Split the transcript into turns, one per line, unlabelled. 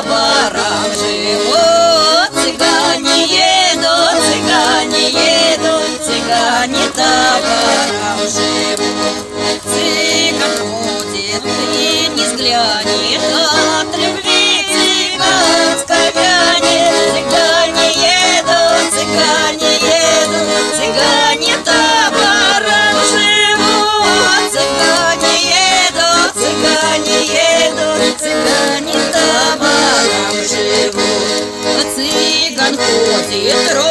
табором живут. Цыгане едут, цыгане табором живут. Цыган ходит и не взглянет от любви цыганской вянет. Цыгане едут, цыгане табором живут. Цыгане едут, цыгане табором живут. Цыган ходит